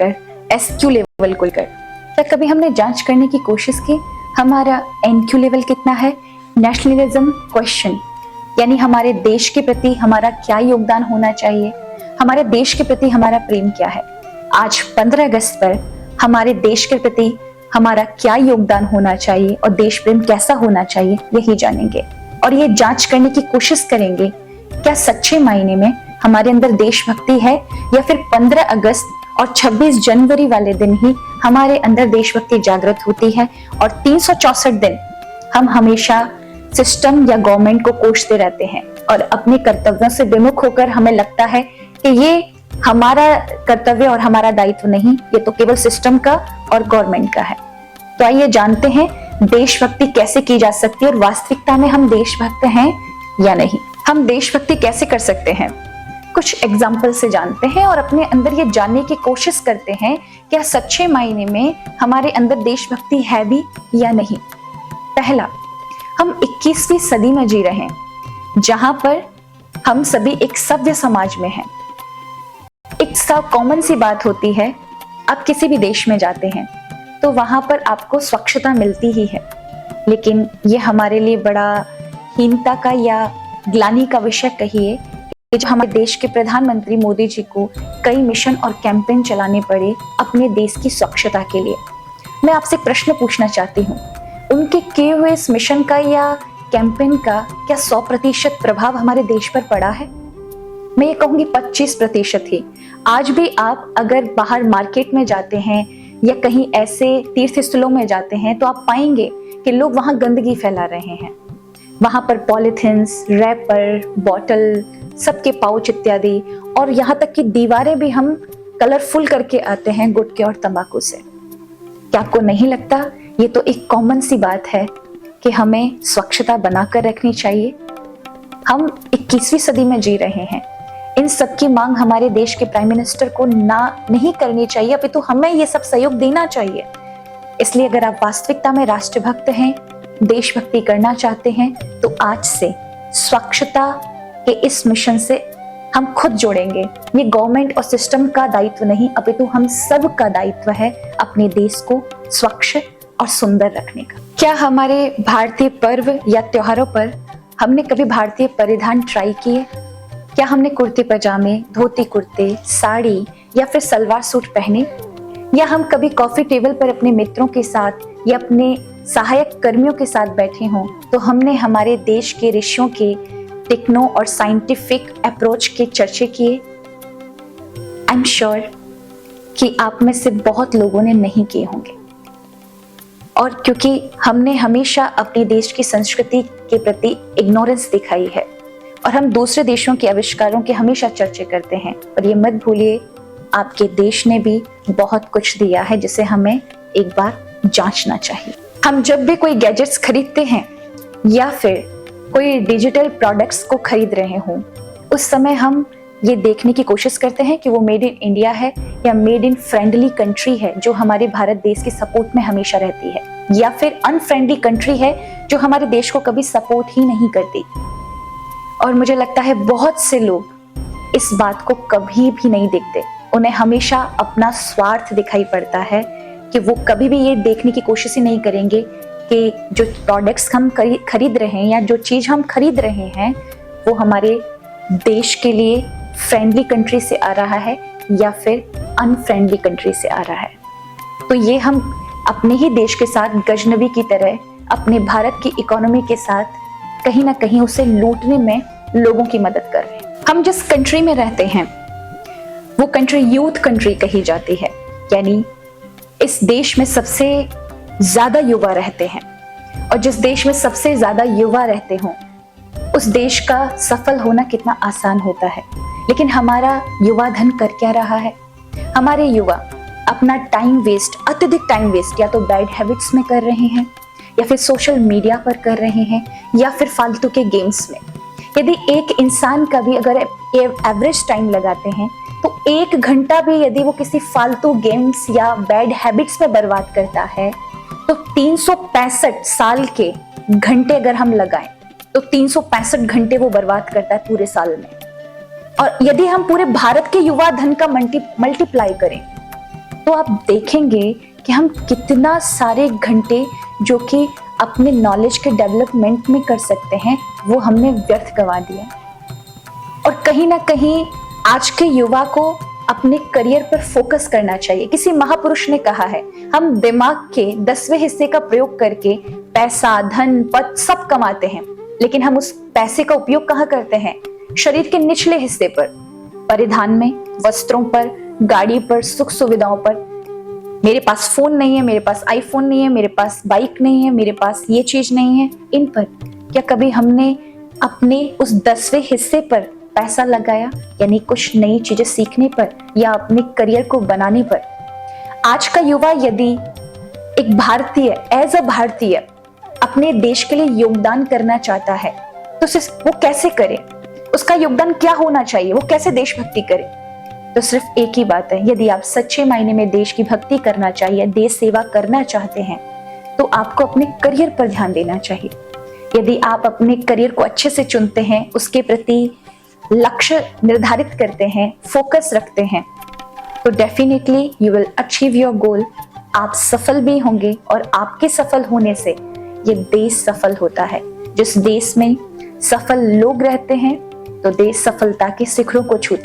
लेकर SQ level को लेकर, क्या कभी हमने जांच करने की कोशिश की हमारा NQ लेवल कितना है? नेशनलिज्म क्वेश्चन, यानी हमारे देश के प्रति हमारा क्या योगदान होना चाहिए, हमारे देश के प्रति हमारा प्रेम क्या है। आज 15 अगस्त पर हमारे देश के प्रति हमारा क्या योगदान होना चाहिए और देश प्रेम कैसा होना चाहिए, यही जानेंगे और ये जांच करने की कोशिश करेंगे क्या सच्चे मायने में हमारे अंदर देशभक्ति है या फिर 15 अगस्त और 26 जनवरी वाले दिन ही हमारे अंदर देशभक्ति जागृत होती है और 364 दिन हम हमेशा सिस्टम या गवर्नमेंट को कोसते रहते हैं और अपने कर्तव्यों से विमुख होकर हमें लगता है कि ये हमारा कर्तव्य और हमारा दायित्व नहीं, ये तो केवल सिस्टम का और गवर्नमेंट का है। तो आइए जानते हैं देशभक्ति कैसे की जा सकती है और वास्तविकता में हम देशभक्त हैं या नहीं। हम देशभक्ति कैसे कर सकते हैं, कुछ एग्जाम्पल से जानते हैं और अपने अंदर ये जानने की कोशिश करते हैं क्या सच्चे मायने में हमारे अंदर देशभक्ति है भी या नहीं। पहला, हम 21वीं सदी में जी रहे हैं जहां पर हम सभी एक सभ्य समाज में हैं। एक कॉमन सी बात होती है, आप किसी भी देश में जाते हैं तो वहां पर आपको स्वच्छता मिलती ही है, लेकिन ये हमारे लिए बड़ा हीनता का या ग्लानि का विषय कहिए कि जो हमारे देश के प्रधानमंत्री मोदी जी को कई मिशन और कैंपेन चलाने पड़े अपने देश की स्वच्छता के लिए। मैं आपसे प्रश्न पूछना चाहती हूँ, उनके किए हुए इस मिशन का या कैंपेन का क्या 100% प्रभाव हमारे देश पर पड़ा है? मैं ये कहूंगी 25% ही। आज भी आप अगर बाहर मार्केट में जाते हैं या कहीं ऐसे तीर्थ स्थलों में जाते हैं तो आप पाएंगे कि लोग वहां गंदगी फैला रहे हैं। वहां पर पॉलिथिन्स, रैपर, बॉटल, सबके पाउच इत्यादि, और यहाँ तक कि दीवारें भी हम कलरफुल करके आते हैं गुटखे और तंबाकू से। क्या आपको नहीं लगता ये तो एक कॉमन सी बात है कि हमें स्वच्छता बनाकर रखनी चाहिए? हम 21वीं सदी में जी रहे हैं। इन सब की मांग हमारे देश के प्राइम मिनिस्टर को नहीं करनी चाहिए, अपितु हमें ये सब सहयोग देना चाहिए। इसलिए अगर आप वास्तविकता में राष्ट्रभक्त हैं, देशभक्ति करना चाहते हैं, तो आज से स्वच्छता के इस मिशन से हम खुद जोड़ेंगे। ये गवर्नमेंट और सिस्टम का दायित्व नहीं, अपितु हम सब का दायित्व है अपने देश को स्वच्छ और सुंदर रखने का। क्या हमारे भारतीय पर्व या त्योहारों पर हमने कभी भारतीय परिधान ट्राई किए? क्या हमने कुर्ते पजामे, धोती कुर्ते, साड़ी या फिर सलवार सूट पहने? या हम कभी कॉफी टेबल पर अपने मित्रों के साथ या अपने सहायक कर्मियों के साथ बैठे हों तो हमने हमारे देश के ऋषियों के टेक्नो और साइंटिफिक अप्रोच के चर्चे किए? आई एम श्योर कि आप में से बहुत लोगों ने नहीं किए होंगे, और क्योंकि हमने हमेशा अपने देश की संस्कृति के प्रति इग्नोरेंस दिखाई है और हम दूसरे देशों के आविष्कारों के हमेशा चर्चे करते हैं, और ये मत भूलिए आपके देश ने भी बहुत कुछ दिया है जिसे हमें एक बार जांचना चाहिए। हम जब भी कोई गैजेट्स खरीदते हैं या फिर कोई डिजिटल प्रोडक्ट्स को खरीद रहे हों, उस समय हम ये देखने की कोशिश करते हैं कि वो मेड इन इंडिया है या मेड इन फ्रेंडली कंट्री है जो हमारे भारत देश के सपोर्ट में हमेशा रहती है, या फिर अनफ्रेंडली कंट्री है जो हमारे देश को कभी सपोर्ट ही नहीं करती। और मुझे लगता है बहुत से लोग इस बात को कभी भी नहीं देखते। उन्हें हमेशा अपना स्वार्थ दिखाई पड़ता है कि वो कभी भी ये देखने की कोशिश ही नहीं करेंगे कि जो प्रोडक्ट्स हम खरीद रहे हैं या जो चीज हम खरीद रहे हैं वो हमारे देश के लिए फ्रेंडली कंट्री से आ रहा है या फिर अनफ्रेंडली कंट्री से आ रहा है। तो ये हम अपने ही देश के साथ गजनबी की तरह अपने भारत की इकोनॉमी के साथ कहीं ना कहीं उसे लूटने में लोगों की मदद कर रहे हैं। हम जिस कंट्री में रहते हैं वो कंट्री यूथ कंट्री कही जाती है, यानी इस देश में सबसे ज्यादा युवा रहते हैं, और जिस देश में सबसे ज्यादा युवा रहते हों उस देश का सफल होना कितना आसान होता है। लेकिन हमारा युवा धन कर क्या रहा है? हमारे युवा अपना टाइम वेस्ट, अत्यधिक टाइम वेस्ट या तो बैड हैबिट्स में कर रहे हैं या फिर सोशल मीडिया पर कर रहे हैं या फिर फालतू के गेम्स में। यदि एक इंसान का भी अगर एवरेज टाइम लगाते हैं तो 1 घंटा भी यदि वो किसी फालतू गेम्स या बैड हैबिट्स में बर्बाद करता है तो 365 साल के घंटे अगर हम लगाएं तो 365 घंटे वो बर्बाद करता है पूरे साल में। और यदि हम पूरे भारत के युवा धन का मल्टीप्लाई करें तो आप देखेंगे कि हम कितना सारे घंटे जो कि अपने नॉलेज के डेवलपमेंट में कर सकते हैं वो हमने व्यर्थ गंवा दिया। और कहीं ना कहीं आज के युवा को अपने करियर पर फोकस करना चाहिए। किसी महापुरुष ने कहा है, हम दिमाग के 10वें हिस्से का प्रयोग करके पैसा, धन, पद सब कमाते हैं, लेकिन हम उस पैसे का उपयोग कहाँ करते हैं? शरीर के निचले हिस्से पर, परिधान में, वस्त्रों पर, गाड़ी पर, सुख सुविधाओं पर। मेरे पास फोन नहीं है, मेरे पास आईफोन नहीं है, मेरे पास बाइक नहीं है, मेरे पास ये चीज नहीं है, इन पर क्या कभी हमने अपने उस 10वें हिस्से पर पैसा लगाया? यानी कुछ नई चीजें सीखने पर या अपने करियर को बनाने पर। आज का युवा यदि एक भारतीय, एज अ भारतीय अपने देश के लिए योगदान करना चाहता है तो वो कैसे करे? उसका योगदान क्या होना चाहिए? वो कैसे देशभक्ति करे? तो सिर्फ एक ही बात है, यदि आप सच्चे मायने में देश की भक्ति करना चाहिए, देश सेवा करना चाहते हैं, तो आपको अपने करियर पर ध्यान देना चाहिए। यदि आप अपने करियर को अच्छे से चुनते हैं, उसके प्रति लक्ष्य निर्धारित करते हैं, फोकस रखते हैं, तो definitely you will achieve your goal. आप सफल भी होंगे और आपके सफल होने से ये देश सफल होता है। जिस देश में सफल लोग रहते हैं तो देश सफलता के शिखरों को छूता है।